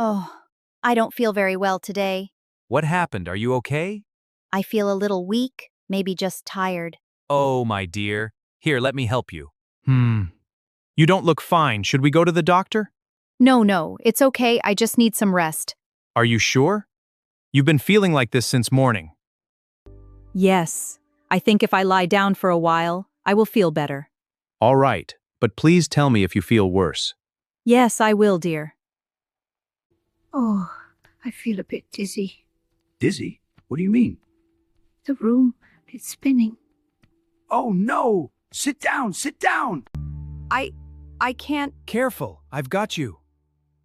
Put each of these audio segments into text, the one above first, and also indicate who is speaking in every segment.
Speaker 1: Oh, I don't feel very well today.
Speaker 2: What happened? Are you okay?
Speaker 1: I feel a little weak, maybe just tired.
Speaker 2: Oh, my dear. Here, let me help you.
Speaker 3: You don't look fine. Should we go to the doctor?
Speaker 1: No, it's okay. I just need some rest.
Speaker 3: Are you sure? You've been feeling like this since morning.
Speaker 4: Yes, I think if I lie down for a while, I will feel better.
Speaker 3: All right, but please tell me if you feel worse.
Speaker 4: Yes, I will, dear.
Speaker 5: Oh, I feel a bit dizzy.
Speaker 6: Dizzy? What do you mean?
Speaker 5: The room, it's spinning.
Speaker 6: Oh no! Sit down, sit down!
Speaker 4: I can't.
Speaker 3: Careful, I've got you.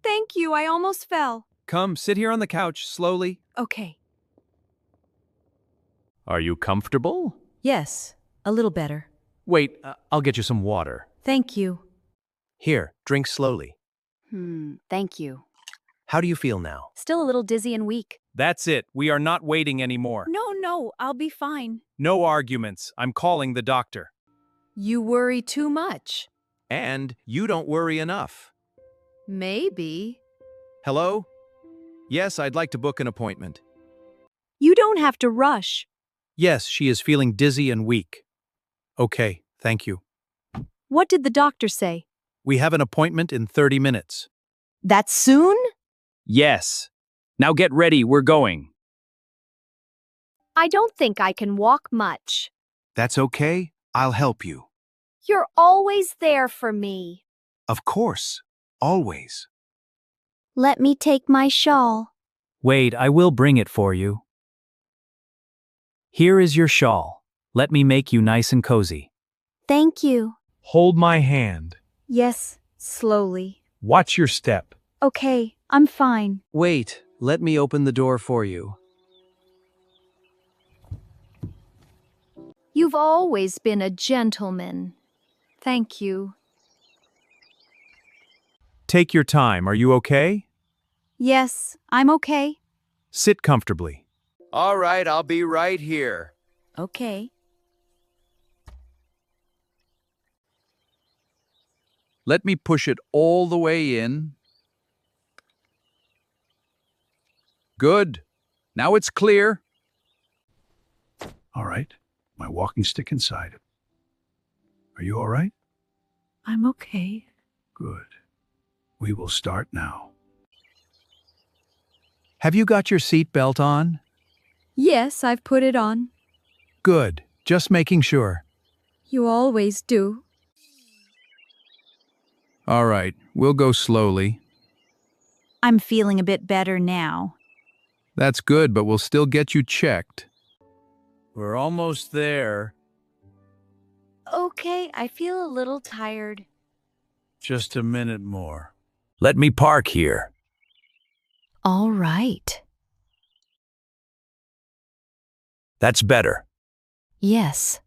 Speaker 4: Thank you, I almost fell.
Speaker 3: Come, sit here on the couch, slowly.
Speaker 4: Okay.
Speaker 3: Are you comfortable?
Speaker 4: Yes, a little better.
Speaker 3: Wait, I'll get you some water.
Speaker 4: Thank you.
Speaker 7: Here, drink slowly.
Speaker 1: Thank you.
Speaker 7: How do you feel now?
Speaker 1: Still a little dizzy and weak.
Speaker 3: That's it. We are not waiting anymore.
Speaker 4: No, I'll be fine.
Speaker 3: No arguments. I'm calling the doctor.
Speaker 4: You worry too much.
Speaker 7: And you don't worry enough.
Speaker 4: Maybe.
Speaker 7: Hello? Yes, I'd like to book an appointment.
Speaker 4: You don't have to rush.
Speaker 3: Yes, she is feeling dizzy and weak. Okay, thank you.
Speaker 4: What did the doctor say?
Speaker 3: We have an appointment in 30 minutes.
Speaker 4: That soon?
Speaker 2: Yes. Now get ready, we're going.
Speaker 1: I don't think I can walk much.
Speaker 6: That's okay. I'll help you.
Speaker 1: You're always there for me.
Speaker 6: Of course. Always.
Speaker 1: Let me take my shawl.
Speaker 2: Wait, I will bring it for you. Here is your shawl. Let me make you nice and cozy.
Speaker 1: Thank you.
Speaker 3: Hold my hand.
Speaker 1: Yes, slowly.
Speaker 3: Watch your step.
Speaker 1: Okay, I'm fine.
Speaker 7: Wait, let me open the door for you.
Speaker 1: You've always been a gentleman. Thank you.
Speaker 3: Take your time. Are you okay?
Speaker 1: Yes, I'm okay.
Speaker 3: Sit comfortably.
Speaker 7: All right, I'll be right here.
Speaker 4: Okay.
Speaker 6: Let me push it all the way in. Good. Now it's clear. All right. My walking stick inside. Are you all right?
Speaker 5: I'm okay.
Speaker 6: Good. We will start now.
Speaker 3: Have you got your seat belt on?
Speaker 4: Yes, I've put it on.
Speaker 3: Good. Just making sure.
Speaker 4: You always do.
Speaker 6: All right. We'll go slowly.
Speaker 1: I'm feeling a bit better now.
Speaker 6: That's good, but we'll still get you checked.
Speaker 2: We're almost there.
Speaker 1: Okay, I feel a little tired.
Speaker 2: Just a minute more. Let me park here.
Speaker 1: All right.
Speaker 2: That's better.
Speaker 1: Yes.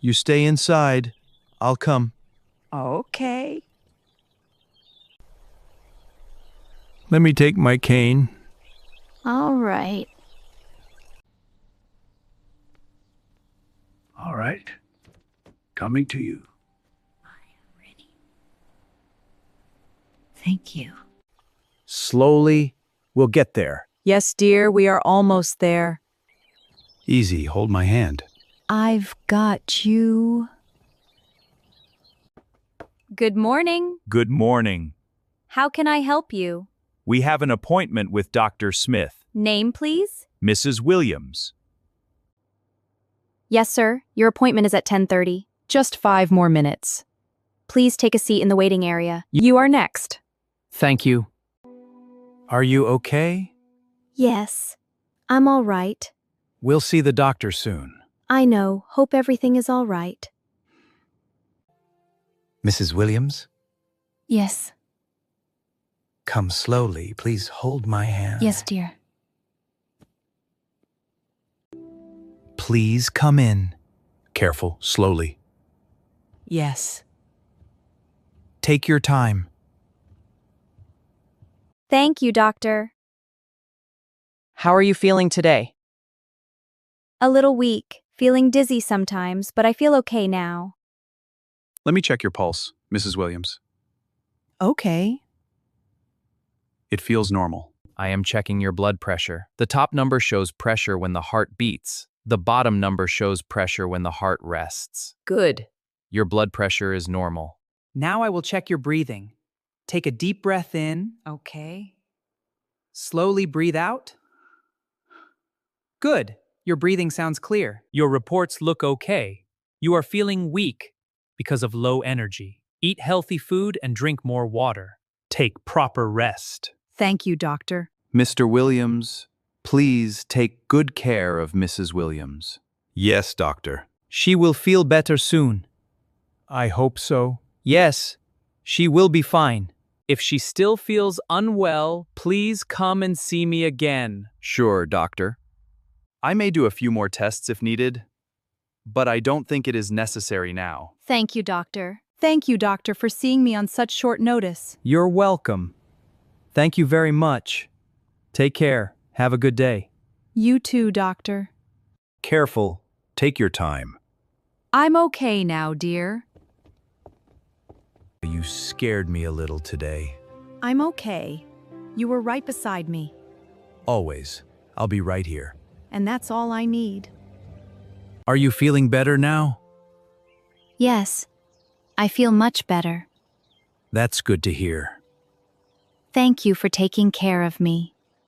Speaker 3: You stay inside. I'll come.
Speaker 4: Okay.
Speaker 3: Let me take my cane.
Speaker 1: All right.
Speaker 6: All right. Coming to you.
Speaker 5: Thank you.
Speaker 3: Slowly. We'll get there.
Speaker 4: Yes, dear, we are almost there.
Speaker 6: Easy. Hold my hand.
Speaker 1: I've got you. Good morning.
Speaker 2: Good morning.
Speaker 1: How can I help you?
Speaker 2: We have an appointment with Dr. Smith,
Speaker 1: Name, please?
Speaker 2: Mrs. Williams.
Speaker 1: Yes, sir. Your appointment is at 10:30.
Speaker 4: Just 5 more minutes.
Speaker 1: Please take a seat in the waiting area.
Speaker 4: You are next.
Speaker 3: Thank you. Are you okay?
Speaker 1: Yes. I'm all right.
Speaker 3: We'll see the doctor soon.
Speaker 1: I know. Hope everything is all right.
Speaker 7: Mrs. Williams,
Speaker 1: Yes.
Speaker 7: come slowly. Please hold my hand.
Speaker 1: Yes, dear.
Speaker 3: Please come in. Careful, slowly.
Speaker 4: Yes.
Speaker 3: Take your time.
Speaker 1: Thank you, doctor.
Speaker 4: How are you feeling today?
Speaker 1: A little weak, feeling dizzy sometimes, but I feel okay now.
Speaker 6: Let me check your pulse, Mrs. Williams.
Speaker 4: Okay.
Speaker 6: It feels normal.
Speaker 8: I am checking your blood pressure. The top number shows pressure when the heart beats. The bottom number shows pressure when the heart rests.
Speaker 4: Good.
Speaker 8: Your blood pressure is normal.
Speaker 9: Now I will check your breathing. Take a deep breath in.
Speaker 4: Okay.
Speaker 9: Slowly breathe out. Good. Your breathing sounds clear.
Speaker 10: Your reports look okay. You are feeling weak because of low energy. Eat healthy food and drink more water. Take proper rest.
Speaker 4: Thank you, doctor.
Speaker 11: Mr. Williams, please take good care of Mrs. Williams.
Speaker 3: Yes, doctor.
Speaker 10: She will feel better soon.
Speaker 3: I hope so.
Speaker 10: Yes, she will be fine. If she still feels unwell, please come and see me again.
Speaker 11: Sure, doctor. I may do a few more tests if needed, but I don't think it is necessary now.
Speaker 1: Thank you, doctor.
Speaker 4: Thank you, doctor, for seeing me on such short notice.
Speaker 10: You're welcome. Thank you very much. Take care. Have a good day.
Speaker 4: You too, doctor.
Speaker 3: Careful. Take your time.
Speaker 4: I'm okay now, dear.
Speaker 3: You scared me a little today.
Speaker 4: I'm okay. You were right beside me,
Speaker 3: Always. I'll be right here.
Speaker 4: and that's all I need.
Speaker 3: Are you feeling better now?
Speaker 1: Yes, I feel much better.
Speaker 3: That's good to hear.
Speaker 1: Thank you for taking care of me.